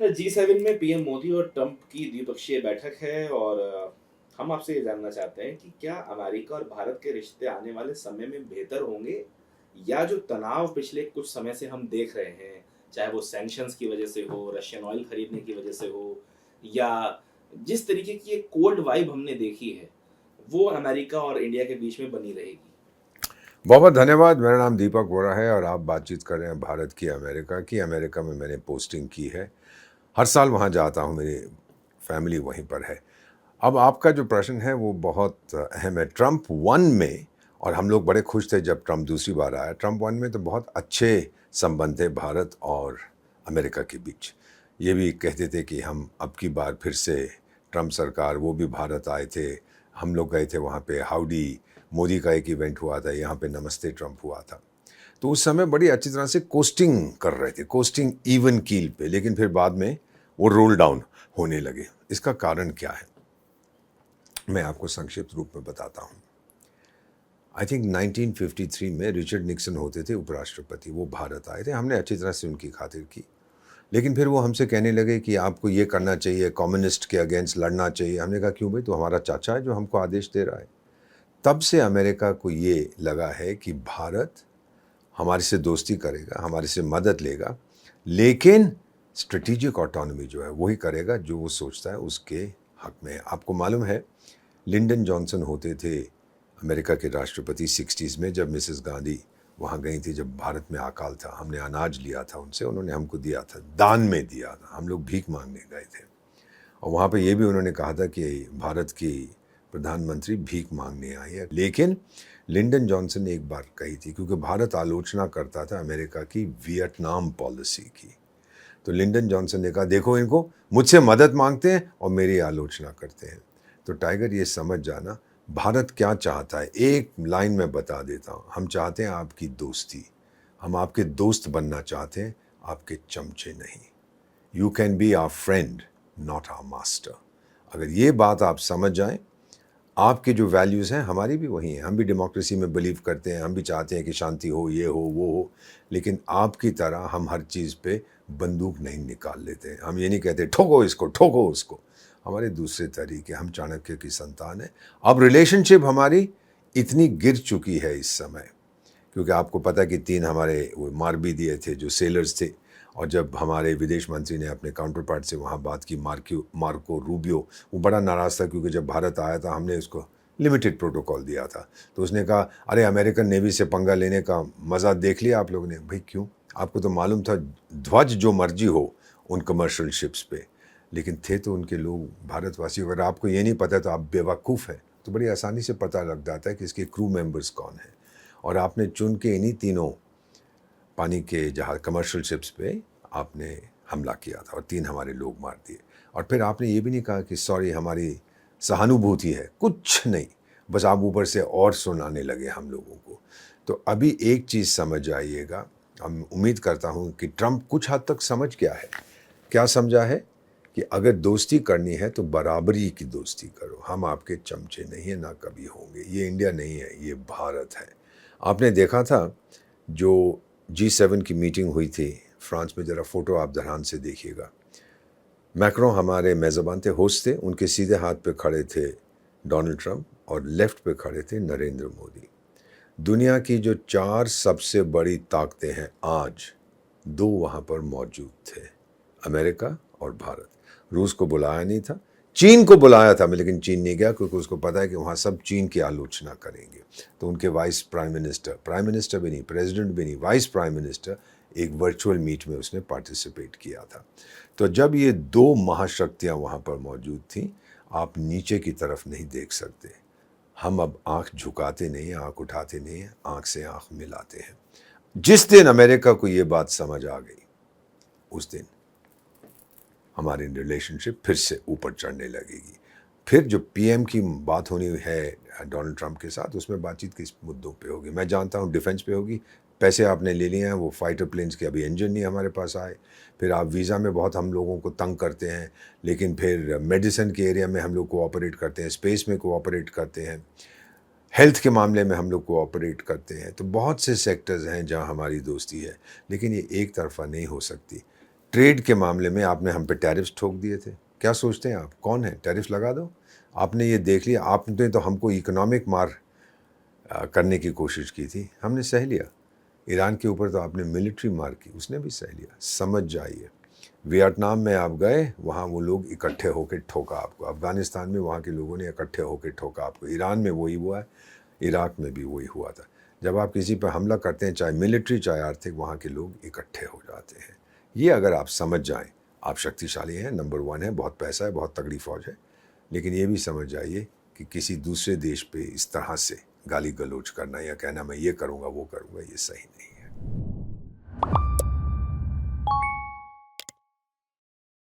G7 में PM Modi और Trump की द्विपक्षीय बैठक है और हम आपसे ये जानना चाहते हैं कि क्या अमेरिका और भारत के रिश्ते आने वाले समय में बेहतर होंगे या जो तनाव पिछले कुछ समय से हम देख रहे हैं, चाहे वो सैंक्शंस की वजह से हो, रशियन ऑयल खरीदने की वजह से हो या जिस तरीके की एक कोल्ड वाइब हमने देखी है, वो अमेरिका और इंडिया के बीच में बनी रहेगी? बहुत बहुत धन्यवाद। मेरा नाम दीपक वोरा है और आप बातचीत कर रहे हैं भारत की, अमेरिका की। अमेरिका में मैंने पोस्टिंग की है, हर साल वहाँ जाता हूँ, मेरी फैमिली वहीं पर है। अब आपका जो प्रश्न है वो बहुत अहम है। ट्रंप वन में, और हम लोग बड़े खुश थे जब ट्रंप दूसरी बार आया, ट्रंप वन में तो बहुत अच्छे संबंध थे भारत और अमेरिका के बीच। ये भी कहते थे कि हम अब की बार फिर से ट्रंप सरकार, वो भी भारत आए थे, हम लोग गए थे वहाँ पे, हाउडी मोदी का एक इवेंट हुआ था, यहाँ पे नमस्ते ट्रंप हुआ था। तो उस समय बड़ी अच्छी तरह से कोस्टिंग कर रहे थे, कोस्टिंग इवन कील पे, लेकिन फिर बाद में वो रोल डाउन होने लगे। इसका कारण क्या है, मैं आपको संक्षिप्त रूप में बताता हूँ। आई थिंक 1953 में रिचर्ड निक्सन होते थे उपराष्ट्रपति, वो भारत आए थे, हमने अच्छी तरह से उनकी खातिर की। लेकिन फिर वो हमसे कहने लगे कि आपको ये करना चाहिए, कम्युनिस्ट के अगेंस्ट लड़ना चाहिए। हमने कहा क्यों भाई, तो हमारा चाचा है जो हमको आदेश दे रहा है। तब से अमेरिका को ये लगा है कि भारत हमारे से दोस्ती करेगा, हमारे से मदद लेगा, लेकिन स्ट्रेटेजिक ऑटोनॉमी जो है वही करेगा जो वो सोचता है उसके हक में है। आपको मालूम है, लिंडन जॉनसन होते थे अमेरिका के राष्ट्रपति 60s में, जब मिसेस गांधी वहाँ गई थी, जब भारत में अकाल था, हमने अनाज लिया था उनसे, उन्होंने हमको दिया था, दान में दिया था, हम लोग भीख मांगने गए थे। और वहाँ पे ये भी उन्होंने कहा था कि भारत की प्रधानमंत्री भीख मांगने आई है। लेकिन लिंडन जॉनसन ने एक बार कही थी, क्योंकि भारत आलोचना करता था अमेरिका की वियतनाम पॉलिसी की, तो लिंडन जॉनसन ने कहा देखो, इनको मुझसे मदद मांगते हैं और मेरी आलोचना करते हैं। तो टाइगर, ये समझ जाना भारत क्या चाहता है, एक लाइन में बता देता हूँ। हम चाहते हैं आपकी दोस्ती, हम आपके दोस्त बनना चाहते हैं, आपके चमचे नहीं। You can be our friend, not our master. अगर ये बात आप समझ जाएं, आपके जो वैल्यूज़ हैं हमारी भी वही हैं। हम भी डेमोक्रेसी में बिलीव करते हैं, हम भी चाहते हैं कि शांति हो, ये हो, वो हो, लेकिन आपकी तरह हम हर चीज़ पे बंदूक नहीं निकाल लेते हैं। हम ये नहीं कहते ठोको इसको, ठोको उसको। हमारे दूसरे तरीके, हम चाणक्य की संतान हैं। अब रिलेशनशिप हमारी इतनी गिर चुकी है इस समय, क्योंकि आपको पता है कि 3 हमारे वो मार भी दिए थे जो सेलर्स थे। और जब हमारे विदेश मंत्री ने अपने काउंटर पार्ट से वहाँ बात की, मार्को रूबियो, वो बड़ा नाराज़ था, क्योंकि जब भारत आया था हमने उसको लिमिटेड प्रोटोकॉल दिया था। तो उसने कहा अरे अमेरिकन नेवी से पंगा लेने का मज़ा देख लिया आप लोगों ने। भाई क्यों, आपको तो मालूम था ध्वज जो मर्जी हो उन कमर्शियल शिप्स पे, लेकिन थे तो उनके लोग भारतवासी। अगर आपको ये नहीं पता तो आप बेवकूफ़ हैं। तो बड़ी आसानी से पता लग जाता है कि इसके क्रू मेंबर्स कौन हैं। और आपने चुन के इन्हीं तीनों पानी के जहाज, कमर्शियल शिप्स पे आपने हमला किया था और 3 हमारे लोग मार दिए। और फिर आपने ये भी नहीं कहा कि सॉरी हमारी सहानुभूति है, कुछ नहीं, बस आप ऊपर से और सुनाने लगे हम लोगों को। तो अभी एक चीज़ समझ आइएगा, हम उम्मीद करता हूँ कि ट्रंप कुछ हद तक समझ गया है। क्या समझा है कि अगर दोस्ती करनी है तो बराबरी की दोस्ती करो, हम आपके चमचे नहीं हैं, ना कभी होंगे। ये इंडिया नहीं है, ये भारत है। आपने देखा था जो G7 की मीटिंग हुई थी फ्रांस में, ज़रा फ़ोटो आप ध्यान से देखिएगा। मैक्रों हमारे मेज़बान थे, होस्ट थे, उनके सीधे हाथ पे खड़े थे डोनाल्ड ट्रंप और लेफ्ट पे खड़े थे नरेंद्र मोदी। दुनिया की जो 4 सबसे बड़ी ताकतें हैं आज, 2 वहाँ पर मौजूद थे, अमेरिका और भारत। रूस को बुलाया नहीं था, चीन को बुलाया था, लेकिन चीन नहीं गया, क्योंकि उसको पता है कि वहाँ सब चीन की आलोचना करेंगे। तो उनके वाइस प्राइम मिनिस्टर भी नहीं, प्रेसिडेंट भी नहीं, वाइस प्राइम मिनिस्टर, एक वर्चुअल मीट में उसने पार्टिसिपेट किया था। तो जब ये 2 महाशक्तियाँ वहाँ पर मौजूद थीं, आप नीचे की तरफ नहीं देख सकते। हम अब आंख झुकाते नहीं, आंख उठाते नहीं, आंख से आंख मिलाते हैं। जिस दिन अमेरिका को ये बात समझ आ गई, उस दिन हमारी रिलेशनशिप फिर से ऊपर चढ़ने लगेगी। फिर जो पीएम की बात होनी है डोनाल्ड ट्रंप के साथ, उसमें बातचीत किस मुद्दों पे होगी? मैं जानता हूँ डिफेंस पे होगी। पैसे आपने ले लिए हैं, वो फाइटर प्लेन्स के अभी इंजन नहीं हमारे पास आए। फिर आप वीज़ा में बहुत हम लोगों को तंग करते हैं, लेकिन फिर मेडिसिन के एरिया में हम लोग कोऑपरेट करते हैं, स्पेस में कोऑपरेट करते हैं, हेल्थ के मामले में हम लोग कोऑपरेट करते हैं। तो बहुत से सेक्टर्स हैं जहाँ हमारी दोस्ती है, लेकिन ये एक तरफा नहीं हो सकती। ट्रेड के मामले में आपने हम पे टैरिफ्स ठोक दिए थे। क्या सोचते हैं आप, कौन है, टैरिफ्स लगा दो। आपने ये देख लिया, आपने तो हमको इकोनॉमिक मार करने की कोशिश की थी, हमने सह लिया। ईरान के ऊपर तो आपने मिलिट्री मार की, उसने भी सह लिया। समझ जाइए, वियतनाम में आप गए, वहाँ वो लोग इकट्ठे होकर ठोका आपको। अफ़गानिस्तान में वहाँ के लोगों ने इकट्ठे होकर ठोका आपको। ईरान में वही हुआ है, इराक में भी वही हुआ था। जब आप किसी पर हमला करते हैं, चाहे मिलिट्री चाहे आर्थिक, वहाँ के लोग इकट्ठे हो जाते हैं। ये अगर आप समझ जाएं, आप शक्तिशाली हैं, नंबर 1 है, बहुत पैसा है, बहुत तगड़ी फौज है। लेकिन ये भी समझ जाइए कि किसी दूसरे देश पे इस तरह से गाली गलौज करना या कहना मैं ये करूँगा वो करूँगा, ये सही नहीं।